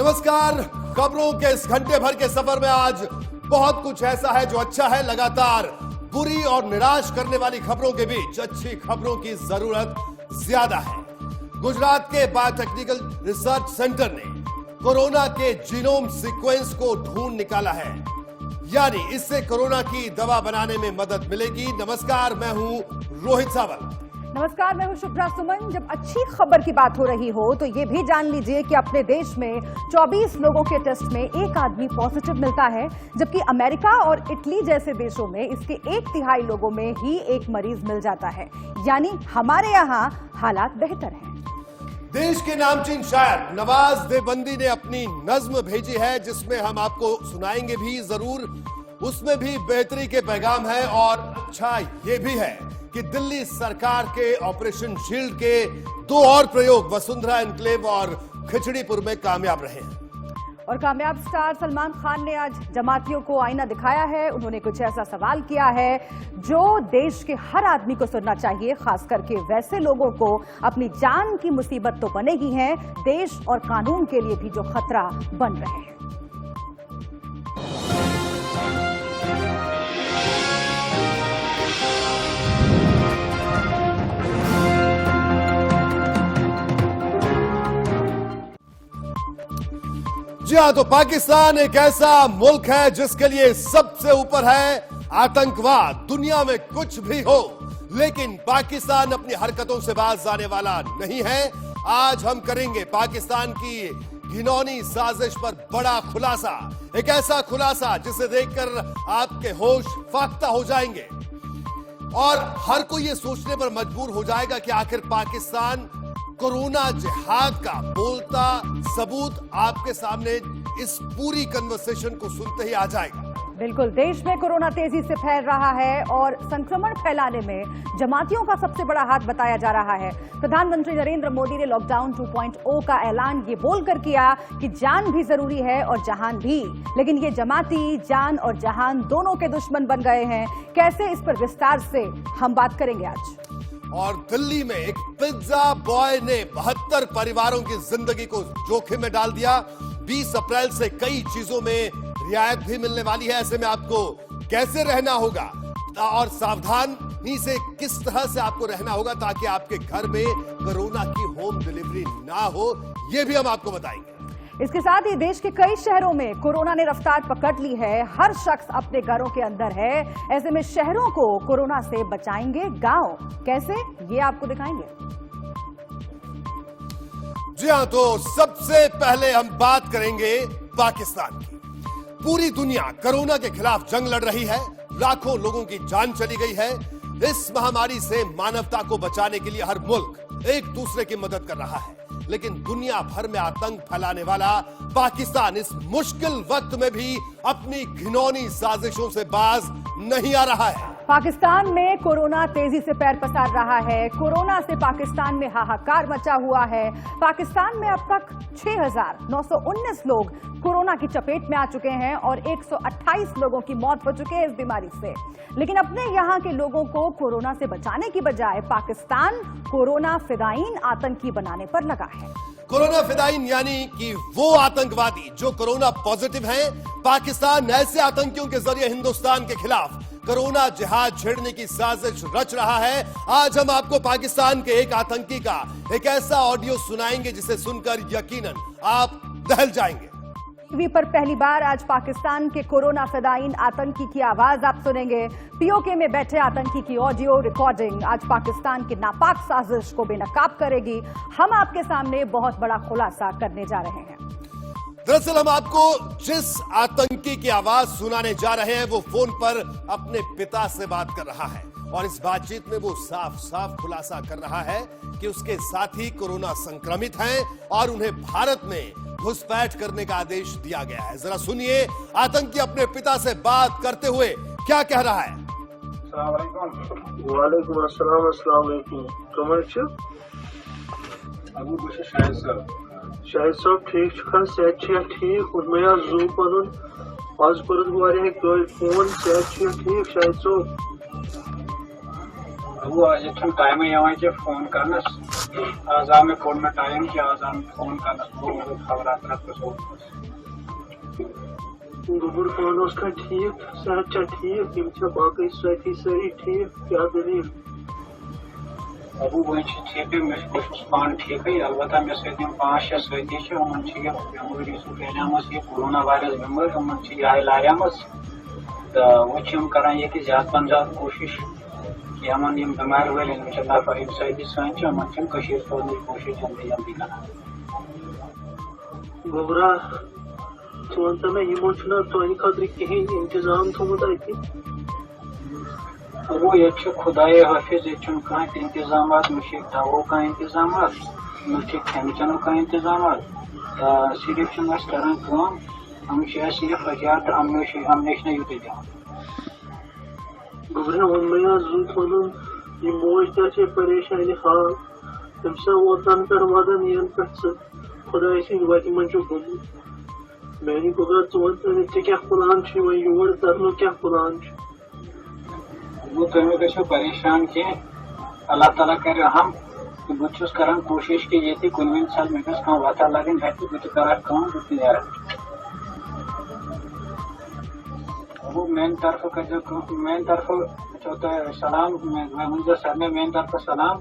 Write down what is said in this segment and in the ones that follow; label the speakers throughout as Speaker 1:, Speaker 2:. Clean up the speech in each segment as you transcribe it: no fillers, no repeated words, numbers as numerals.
Speaker 1: नमस्कार। खबरों के इस घंटे भर के सफर में आज बहुत कुछ ऐसा है जो अच्छा है। लगातार बुरी और निराश करने वाली खबरों के बीच अच्छी खबरों की जरूरत ज्यादा है। गुजरात के बायोटेक्निकल रिसर्च सेंटर ने कोरोना के जीनोम सीक्वेंस को ढूंढ निकाला है, यानी इससे कोरोना की दवा बनाने में मदद मिलेगी। नमस्कार, मैं हूं रोहित सावंत।
Speaker 2: नमस्कार, मैं हूं शुभ्रा सुमन। जब अच्छी खबर की बात हो रही हो तो ये भी जान लीजिए कि अपने देश में 24 लोगों के टेस्ट में एक आदमी पॉजिटिव मिलता है, जबकि अमेरिका और इटली जैसे देशों में इसके 1/3 लोगों में ही एक मरीज मिल जाता है। यानी हमारे यहाँ हालात बेहतर हैं।
Speaker 1: देश के नामचीन शायर नवाज देवबंदी ने अपनी नज्म भेजी है, जिसमें हम आपको सुनाएंगे भी जरूर। उसमें भी बेहतरी के पैगाम है और अच्छा ये भी है कि दिल्ली सरकार के ऑपरेशन शील्ड के 2 और प्रयोग वसुंधरा एन्क्लेव और खिचड़ीपुर में कामयाब रहे हैं।
Speaker 2: और कामयाब स्टार सलमान खान ने आज जमातियों को आईना दिखाया है। उन्होंने कुछ ऐसा सवाल किया है जो देश के हर आदमी को सुनना चाहिए, खास करके वैसे लोगों को अपनी जान की मुसीबत तो बने ही है, देश और कानून के लिए भी जो खतरा बन रहे हैं।
Speaker 1: जी हाँ, तो पाकिस्तान एक ऐसा मुल्क है जिसके लिए सबसे ऊपर है आतंकवाद। दुनिया में कुछ भी हो, लेकिन पाकिस्तान अपनी हरकतों से बाज आने वाला नहीं है। आज हम करेंगे पाकिस्तान की घिनौनी साजिश पर बड़ा खुलासा, एक ऐसा खुलासा जिसे देखकर आपके होश फाख्ता हो जाएंगे और हर कोई ये सोचने पर मजबूर हो जाएगा कि आखिर पाकिस्तान कोरोना जिहाद का बोलता सबूत आपके सामने इस पूरी कन्वर्सेशन को सुनते ही आ जाएगा।
Speaker 2: बिल्कुल, देश में कोरोना तेजी से फैल रहा है और संक्रमण फैलाने में जमातियों का सबसे बड़ा हाथ बताया जा रहा है। प्रधानमंत्री नरेंद्र मोदी ने लॉकडाउन 2.0 का ऐलान ये बोलकर किया कि जान भी जरूरी है और जहान भी, लेकिन ये जमाती जान और जहान दोनों के दुश्मन बन गए हैं। कैसे, इस पर विस्तार से हम बात करेंगे आज।
Speaker 1: और दिल्ली में एक पिज्जा बॉय ने 72 परिवारों की जिंदगी को जोखिम में डाल दिया। 20 अप्रैल से कई चीजों में रियायत भी मिलने वाली है। ऐसे में आपको कैसे रहना होगा और सावधानी से किस तरह से आपको रहना होगा ताकि आपके घर में कोरोना की होम डिलीवरी ना हो, यह भी हम आपको बताएंगे।
Speaker 2: इसके साथ ही देश के कई शहरों में कोरोना ने रफ्तार पकड़ ली है। हर शख्स अपने घरों के अंदर है। ऐसे में शहरों को कोरोना से बचाएंगे गांव, कैसे, ये आपको दिखाएंगे।
Speaker 1: जी हाँ, तो सबसे पहले हम बात करेंगे पाकिस्तान की। पूरी दुनिया कोरोना के खिलाफ जंग लड़ रही है। लाखों लोगों की जान चली गई है। इस महामारी से मानवता को बचाने के लिए हर मुल्क एक दूसरे की मदद कर रहा है, लेकिन दुनिया भर में आतंक फैलाने वाला पाकिस्तान इस मुश्किल वक्त में भी अपनी घिनौनी साजिशों से बाज नहीं आ रहा है।
Speaker 2: पाकिस्तान में कोरोना तेजी से पैर पसार रहा है। कोरोना से पाकिस्तान में हाहाकार मचा हुआ है। पाकिस्तान में अब तक 6,919 लोग कोरोना की चपेट में आ चुके हैं और 128 लोगों की मौत हो चुकी है इस बीमारी से। लेकिन अपने यहाँ के लोगों को कोरोना से बचाने की बजाय पाकिस्तान कोरोना फिदायीन आतंकी बनाने पर लगा है।
Speaker 1: कोरोना फिदायीन यानी कि वो आतंकवादी जो कोरोना पॉजिटिव हैं। पाकिस्तान ऐसे आतंकियों के जरिए हिंदुस्तान के खिलाफ कोरोना जिहाद छेड़ने की साजिश रच रहा है। आज हम आपको पाकिस्तान के एक आतंकी का एक ऐसा ऑडियो सुनाएंगे जिसे सुनकर यकीनन आप दहल जाएंगे।
Speaker 2: टीवी पर पहली बार आज पाकिस्तान के कोरोना फिदायीन आतंकी की आवाज आप सुनेंगे। पीओके में बैठे आतंकी की ऑडियो रिकॉर्डिंग आज पाकिस्तान की नापाक साजिश को बेनकाब करेगी। हम आपके सामने बहुत बड़ा खुलासा करने जा रहे हैं।
Speaker 1: दरअसल हम आपको जिस आतंकी की आवाज सुनाने जा रहे हैं वो फोन पर अपने पिता से बात कर रहा है और इस बातचीत में वो साफ साफ खुलासा कर रहा है कि उसके साथी कोरोना संक्रमित हैं और उन्हें भारत में घुसपैठ करने का आदेश दिया गया है। जरा सुनिए आतंकी अपने पिता से बात करते हुए क्या कह रहा है।
Speaker 3: वालेकुम अस्सलाम, अस्सलाम वालेकुम। कमर छ अबू बश शाहिद साहब। शाहिद साहब ठीक छ, सेहत छ ठीक। और मैं जू पनुन आज पर वारे कोई फोन सेहत छ ठीक शाहिद साहब।
Speaker 4: अबू आज तुम टाइम यहां के फोन करना आज में फोन में टाइम कि आज फोन कर खबर
Speaker 3: गोबर पान उसका ठीक सेहत चा ठीक यम छा बाकी साथी सारी ठीक क्या दलील
Speaker 4: अबू वो ठीक मैं पान ठीक है अलबत्ता मे सम 5-6 साथी बेमारी फैलियामस ये कोरोना वायरस बेमारी यह लारियामस तो वो करान ये ज्यादा पन ज्यादा कोशिश कि यमन यम बेमार वाले इन साथी सन कोशिश जल्दी जल्दी करान
Speaker 3: गोबरा वन मे यमो तुंद खतर कहें इंतजाम थोमुत अत
Speaker 4: वो ये खुदाए हाफिज ये कह इंतजाम न दवो कह इंतजाम न खेन चेन कह इंतजाम सिर्फ करान हम सिर्फ एहतियात तो अमनेशन यूत दिवान
Speaker 3: गोबरा वन मे जूत वन यह मोज ते परेशानी हाल तम ओतन पे वदन यन पे खुदा सद वत मन गोमुत मैंने गोबरा वे क्या प्लान वो योर तरन क्या प्लान
Speaker 4: वो तुम गो परेशान कह अल्लाह ताला कर हम तो बहुत करान कोशिश कि ये कुन साल मे कह वथा लगन अत बह कर नीर वो मेन तरफ मेन तरफ सलाम मैं वन सर ने मेन तरफ सलाम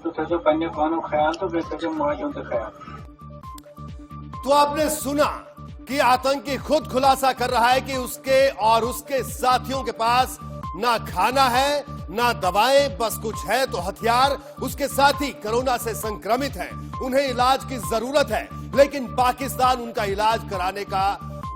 Speaker 4: तो थो पे पान ख्याल तो बे थो माजों तो ख्याल।
Speaker 1: तो आपने सुना कि आतंकी खुद खुलासा कर रहा है कि उसके और उसके साथियों के पास ना खाना है ना दवाएं, बस कुछ है तो हथियार। उसके साथी कोरोना से संक्रमित हैं, उन्हें इलाज की जरूरत है, लेकिन पाकिस्तान उनका इलाज कराने का,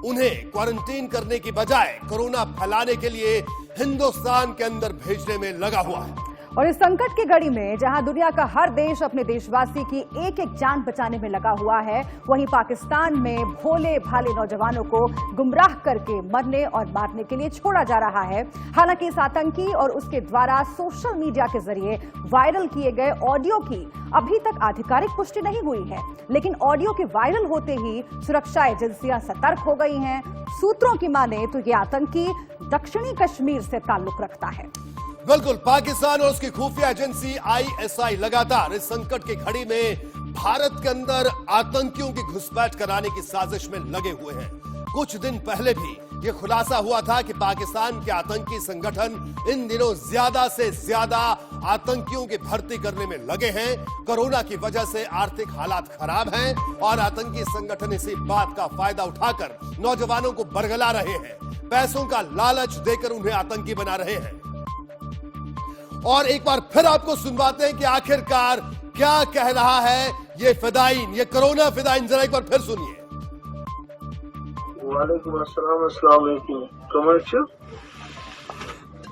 Speaker 1: उन्हें क्वारंटीन करने की बजाय कोरोना फैलाने के लिए हिंदुस्तान के अंदर भेजने में लगा हुआ है।
Speaker 2: और इस संकट की घड़ी में जहां दुनिया का हर देश अपने देशवासी की एक एक जान बचाने में लगा हुआ है, वहीं पाकिस्तान में भोले भाले नौजवानों को गुमराह करके मरने और मारने के लिए छोड़ा जा रहा है। हालांकि इस आतंकी और उसके द्वारा सोशल मीडिया के जरिए वायरल किए गए ऑडियो की अभी तक आधिकारिक पुष्टि नहीं हुई है, लेकिन ऑडियो के वायरल होते ही सुरक्षा एजेंसियां सतर्क हो गई हैं। सूत्रों की माने तो ये आतंकी दक्षिणी कश्मीर से ताल्लुक रखता है।
Speaker 1: बिल्कुल, पाकिस्तान और उसकी खुफिया एजेंसी ISI लगातार इस संकट की घड़ी में भारत के अंदर आतंकियों की घुसपैठ कराने की साजिश में लगे हुए हैं। कुछ दिन पहले भी यह खुलासा हुआ था कि पाकिस्तान के आतंकी संगठन इन दिनों ज्यादा से ज्यादा आतंकियों की भर्ती करने में लगे हैं। कोरोना की वजह से आर्थिक हालात खराब हैं और आतंकी संगठन इसी बात का फायदा उठाकर नौजवानों को बरगला रहे हैं, पैसों का लालच देकर उन्हें आतंकी बना रहे हैं। और एक बार फिर आपको सुनवाते हैं कि आखिरकार क्या कह रहा है ये फिदाइन, ये कोरोना फिदाइन। जरा एक बार फिर सुनिए।
Speaker 3: वालेकुम अस्सलाम, अस्सलाम वालेकुम। कमर छ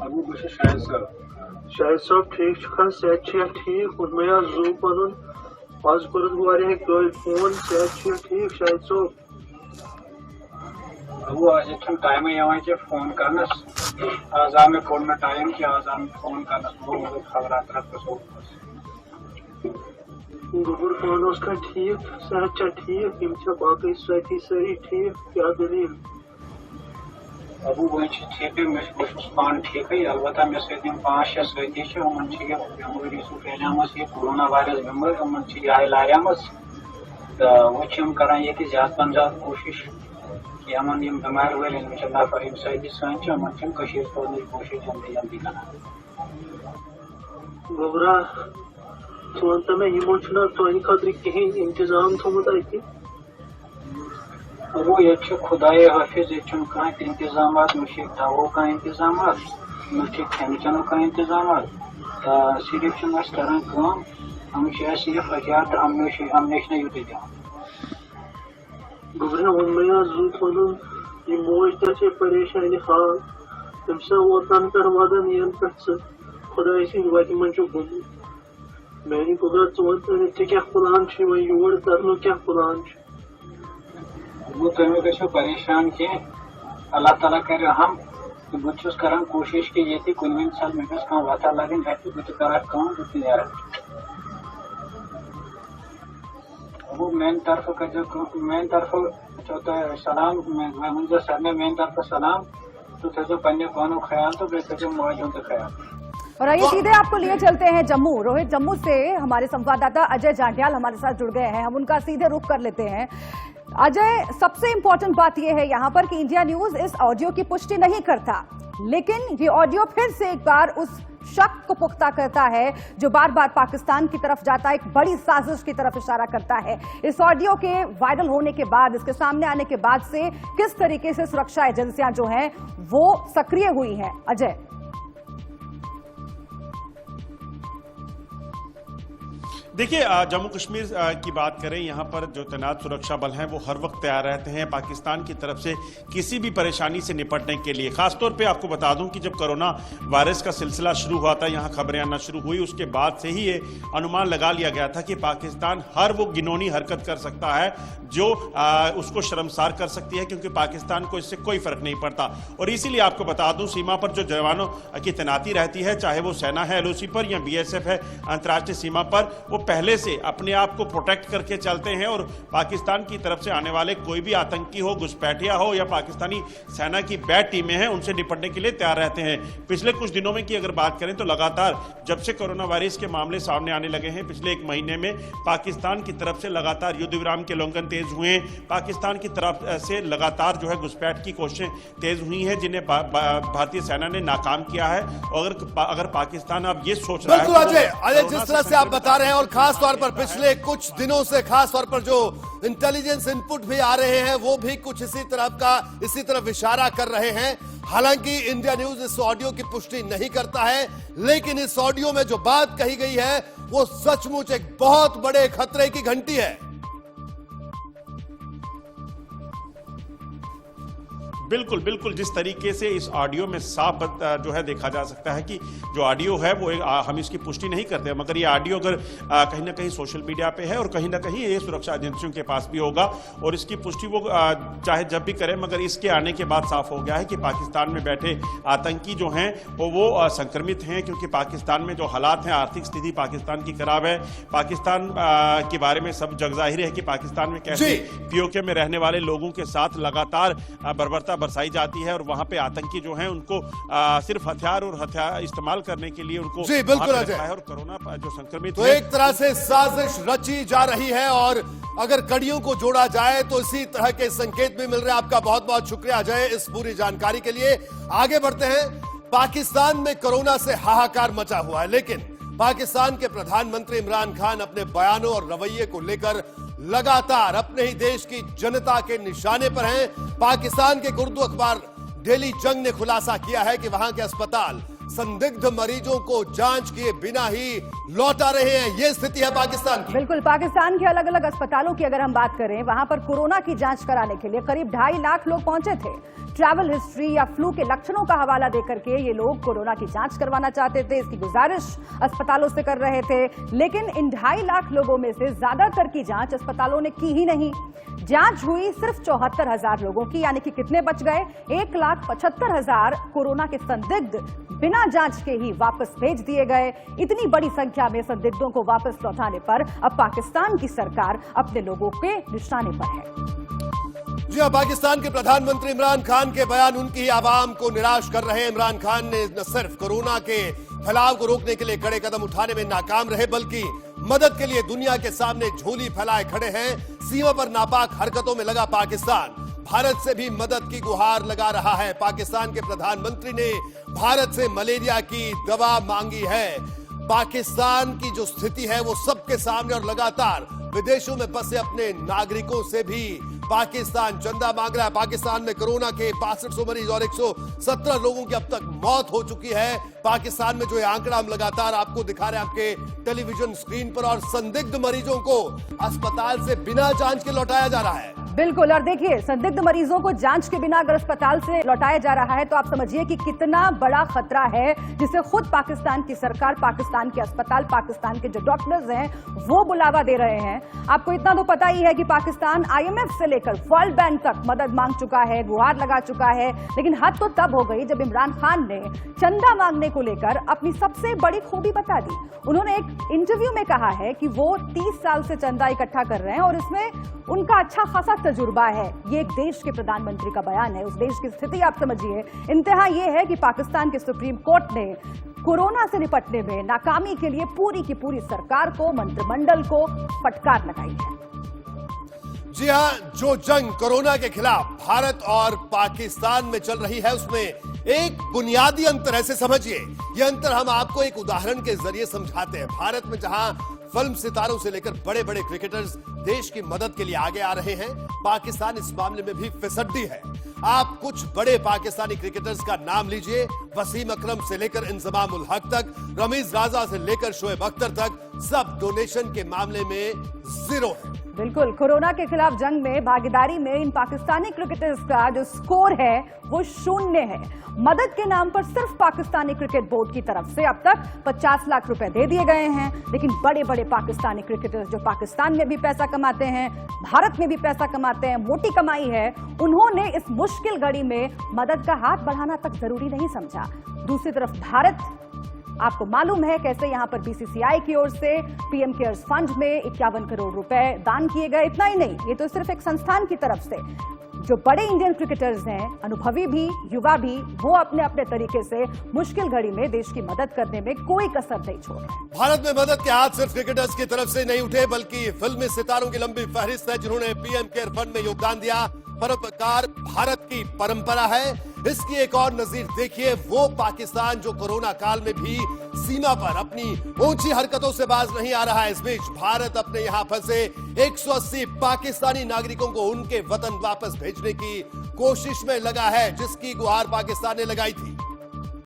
Speaker 4: अबू बश शाहिद साहब ठीक खा सेहत ठीक और मैं जू पन आज कर फोन सेहत ठीक शाहिद साहब अबू आज टाइम ये फोन करनस आज में फोन में टाइम कि आज फोन करनस खबर
Speaker 3: गोबर पान उसका ठीक सेहत चा ठीक यम छा बाकी साथी सारी ठीक क्या दलील
Speaker 4: अबू वो ठीक मैं पान ठीक है अलबत्ता मे सम 5-6 साथी बेमारी फैलियामस ये कोरोना वायरस बेमारी यह लारियामस तो वो करान ये ज्यादा पन ज्यादा कोशिश कि यमन यम बेमार वाले इन साथी सन कोशिश जल्दी जल्दी करान।
Speaker 3: गोबरा वन मे यमो तुंद खतर कहें इंतजाम थोमुत अत
Speaker 4: वो ये खुदाए हाफिज ये कह इंतजाम न दवो कह इंतजाम न खेन चेन कह इंतजाम सिर्फ करान हम सिर्फ एहतियात तो अमनेशन यूत दिवान।
Speaker 3: गोबरा वन मे जूत वन यह मोज ते परेशानी हाल तम ओतन पे वदन यन पे खुदा सद वत मन गोमुत मैंने गोबरा वे क्या प्लान वो योर तरन क्या प्लान
Speaker 4: वो तुम गो परेशान कह अल्लाह ताला कर हम तो बहुत करान कोशिश कि ये कुन साल मे कह वथा लगन अत बह कर नीर वो मेन तरफ सलाम मैं वन सर ने मेन तरफ सलाम तो थो पे पान ख्याल तो बे थो माजों तो ख्याल।
Speaker 2: और आइए सीधे आपको लिए चलते हैं जम्मू। रोहित, जम्मू से हमारे संवाददाता अजय जांड्याल हमारे साथ जुड़ गए हैं, हम उनका सीधे रुख कर लेते हैं। अजय, सबसे इंपॉर्टेंट बात यह है यहाँ पर कि इंडिया न्यूज इस ऑडियो की पुष्टि नहीं करता, लेकिन ये ऑडियो फिर से एक बार उस शक को पुख्ता करता है जो बार बार पाकिस्तान की तरफ जाता है, एक बड़ी साजिश की तरफ इशारा करता है। इस ऑडियो के वायरल होने के बाद, इसके सामने आने के बाद से किस तरीके से सुरक्षा एजेंसियां जो हैं वो सक्रिय हुई हैं? अजय,
Speaker 5: देखिए, जम्मू कश्मीर की बात करें, यहाँ पर जो तैनात सुरक्षा बल हैं वो हर वक्त तैयार रहते हैं पाकिस्तान की तरफ से किसी भी परेशानी से निपटने के लिए। खासतौर पे आपको बता दूं कि जब कोरोना वायरस का सिलसिला शुरू हुआ था, यहाँ खबरें आना शुरू हुई, उसके बाद से ही ये अनुमान लगा लिया गया था कि पाकिस्तान हर वो घिनौनी हरकत कर सकता है जो उसको शर्मसार कर सकती है, क्योंकि पाकिस्तान को इससे कोई फर्क नहीं पड़ता। और इसीलिए आपको बता दूं, सीमा पर जो जवानों की तैनाती रहती है, चाहे वो सेना है LOC पर या BSF है अंतर्राष्ट्रीय सीमा पर, वो पहले से अपने आप को प्रोटेक्ट करके चलते हैं और पाकिस्तान की तरफ से आने वाले कोई भी आतंकी हो, घुसपैठिया हो या पाकिस्तानी सेना की बैड टीमें हैं, उनसे निपटने के लिए तैयार रहते हैं। पिछले कुछ दिनों में की अगर बात करें तो लगातार जब से कोरोना वायरस के मामले सामने आने लगे हैं, पिछले एक महीने में पाकिस्तान की तरफ से लगातार युद्ध विराम के उल्लंघन तेज हुए हैं, पाकिस्तान की तरफ से लगातार जो है घुसपैठ की कोशिशें तेज हुई हैं, जिन्हें भारतीय सेना ने नाकाम किया है। और अगर पाकिस्तान अब ये सोच रहा है,
Speaker 1: बिल्कुल अजय, जिस तरह से आप बता रहे हैं और खास तौर पर पिछले कुछ दिनों से खास तौर पर जो इंटेलिजेंस इनपुट भी आ रहे हैं वो भी कुछ इसी तरफ इशारा कर रहे हैं। हालांकि इंडिया न्यूज इस ऑडियो की पुष्टि नहीं करता है, लेकिन इस ऑडियो में जो बात कही गई है वो सचमुच एक बहुत बड़े खतरे की घंटी है।
Speaker 5: बिल्कुल बिल्कुल, जिस तरीके से इस ऑडियो में साफ जो है देखा जा सकता है कि जो ऑडियो है वो हम इसकी पुष्टि नहीं करते, मगर ये ऑडियो अगर कहीं ना कहीं सोशल मीडिया पे है और कहीं ना कहीं ये सुरक्षा एजेंसियों के पास भी होगा और इसकी पुष्टि वो चाहे जब भी करें, मगर इसके आने के बाद साफ हो गया है कि पाकिस्तान में बैठे आतंकी जो हैं वो संक्रमित हैं, क्योंकि पाकिस्तान में जो हालात हैं, आर्थिक स्थिति पाकिस्तान की खराब है। पाकिस्तान के बारे में सब जग जाहिर है कि पाकिस्तान में कैसे POK में रहने वाले लोगों के साथ लगातार बर्बरता बरसाई जाती है और वहां पे आतंकी जो हैं उनको सिर्फ हथियार इस्तेमाल करने के लिए उनको
Speaker 1: जी बिल्कुल अजय,
Speaker 5: और कोरोना जो संक्रमित
Speaker 1: तो एक तरह से साजिश रची जा रही है और अगर कड़ियों को जोड़ा जाए तो इसी तरह के संकेत भी मिल रहे हैं। आपका बहुत बहुत शुक्रिया अजय इस पूरी जानकारी के लिए। आगे बढ़ते हैं। पाकिस्तान में कोरोना से हाहाकार मचा हुआ है, लेकिन पाकिस्तान के प्रधानमंत्री इमरान खान अपने बयानों और रवैये को लेकर लगातार अपने ही देश की जनता के निशाने पर हैं। पाकिस्तान के उर्दू अखबार डेली जंग ने खुलासा किया है कि वहां के अस्पताल संदिग्ध मरीजों को जांच किए बिना ही लौटा रहे हैं। यह स्थिति है पाकिस्तान की।
Speaker 2: बिल्कुल, पाकिस्तान के अलग अलग अस्पतालों की अगर हम बात करें, वहां पर कोरोना की जांच कराने के लिए करीब 2.5 लाख लोग पहुंचे थे। ट्रैवल हिस्ट्री या फ्लू के लक्षणों का हवाला देकर के ये लोग कोरोना की जांच करवाना चाहते थे, इसकी गुजारिश अस्पतालों से कर रहे थे, लेकिन इन 2.5 लाख लोगों में से ज्यादातर की जांच अस्पतालों ने की ही नहीं। जांच हुई सिर्फ 74,000 लोगों की, यानी कि कितने बच गए? 1,75,000 कोरोना के संदिग्ध बिना जांच के ही वापस भेज दिए गए। इतनी बड़ी संख्या में संदिग्धों को वापस लौटाने पर अब पाकिस्तान की सरकार अपने लोगों के निशाने पर है।
Speaker 1: जी हां, पाकिस्तान के प्रधानमंत्री इमरान खान के बयान उनकी आवाम को निराश कर रहे हैं। इमरान खान ने न सिर्फ कोरोना के फैलाव को रोकने के लिए कड़े कदम उठाने में नाकाम रहे, बल्कि मदद के लिए दुनिया के सामने झोली फैलाए खड़े हैं। सीमा पर नापाक हरकतों में लगा पाकिस्तान भारत से भी मदद की गुहार लगा रहा है। पाकिस्तान के प्रधानमंत्री ने भारत से मलेरिया की दवा मांगी है। पाकिस्तान की जो स्थिति है वो सबके सामने, और लगातार विदेशों में फंसे अपने नागरिकों से भी पाकिस्तान चंदा मांग रहा है। पाकिस्तान में कोरोना के 6500 मरीज और 117 लोगों की अब तक मौत हो चुकी है। पाकिस्तान में जो ये आंकड़ा हम लगातार आपको दिखा रहे हैं आपके टेलीविजन स्क्रीन पर, और संदिग्ध मरीजों को अस्पताल से बिना जांच के लौटाया जा रहा है।
Speaker 2: बिल्कुल, और देखिए, संदिग्ध मरीजों को जांच के बिना अगर अस्पताल से लौटाया जा रहा है तो आप समझिए कि कितना बड़ा खतरा है, जिसे खुद पाकिस्तान की सरकार, पाकिस्तान के अस्पताल, पाकिस्तान के जो डॉक्टर्स हैं वो बुलावा दे रहे हैं। आपको इतना तो पता ही है कि पाकिस्तान IMF से लेकर वर्ल्ड बैंक तक मदद मांग चुका है, गुहार लगा चुका है, लेकिन हद तो तब हो गई जब इमरान खान ने चंदा मांगने को लेकर अपनी सबसे बड़ी खूबी बता दी। उन्होंने एक इंटरव्यू में कहा है कि वो 30 साल से चंदा इकट्ठा कर रहे हैं और इसमें उनका अच्छा खासा तजुर्बा है। ये एक देश के प्रधानमंत्री का बयान है। उस देश की स्थिति आप समझिए। इंतहा ये है कि पाकिस्तान के सुप्रीम कोर्ट ने कोरोना से निपटने में नाकामी के लिए पूरी की पूरी सरकार को, मंत्रिमंडल को फटकार लगाई है।
Speaker 1: जी हां, जो जंग कोरोना के खिलाफ भारत और पाकिस्तान में चल रही है उसमें एक बुनियादी अंतर ऐसे समझिए। यह अंतर हम आपको एक उदाहरण के जरिए समझाते हैं। भारत में जहां फिल्म सितारों से लेकर बड़े बड़े क्रिकेटर्स देश की मदद के लिए आगे आ रहे हैं, पाकिस्तान इस मामले में भी फिसड्डी है। आप कुछ बड़े पाकिस्तानी क्रिकेटर्स का नाम लीजिए, वसीम अकरम से लेकर इंजमाम उल हक तक, रमीज राजा से लेकर शोएब अख्तर तक, सब डोनेशन के मामले में जीरो है।
Speaker 2: बिल्कुल, कोरोना के खिलाफ जंग में भागीदारी में इन पाकिस्तानी क्रिकेटर्स का जो स्कोर है वो 0 है। मदद के नाम पर सिर्फ पाकिस्तानी क्रिकेट बोर्ड की तरफ से अब तक 50 लाख रुपए दे दिए गए हैं, लेकिन बड़े बड़े पाकिस्तानी क्रिकेटर्स जो पाकिस्तान में भी पैसा कमाते हैं, भारत में भी पैसा कमाते हैं, मोटी कमाई है, उन्होंने इस मुश्किल घड़ी में मदद का हाथ बढ़ाना तक जरूरी नहीं समझा। दूसरी तरफ भारत, आपको मालूम है कैसे यहां पर बीसीसीआई की ओर से पीएम केयर्स फंड में 51 करोड़ रुपए दान किए गए। इतना ही नहीं, ये तो सिर्फ एक संस्थान की तरफ से। जो बड़े इंडियन क्रिकेटर्स हैं, अनुभवी भी, युवा भी, वो अपने अपने तरीके से मुश्किल घड़ी में देश की मदद करने में कोई कसर नहीं छोड़ रहे।
Speaker 1: भारत में मदद के हाथ सिर्फ क्रिकेटर्स की तरफ से नहीं उठे, बल्कि फिल्मी सितारों की लंबी फहरिस्त है जिन्होंने पीएम केयर फंड में योगदान दिया। परोपकार भारत की परंपरा है। इसकी एक और नजीर देखिए, वो पाकिस्तान जो कोरोना काल में भी सीमा पर अपनी ऊंची हरकतों से बाज नहीं आ रहा है। इस बीच भारत अपने यहां फंसे 180 पाकिस्तानी नागरिकों को उनके वतन वापस भेजने की कोशिश में लगा है, जिसकी गुहार पाकिस्तान ने लगाई थी।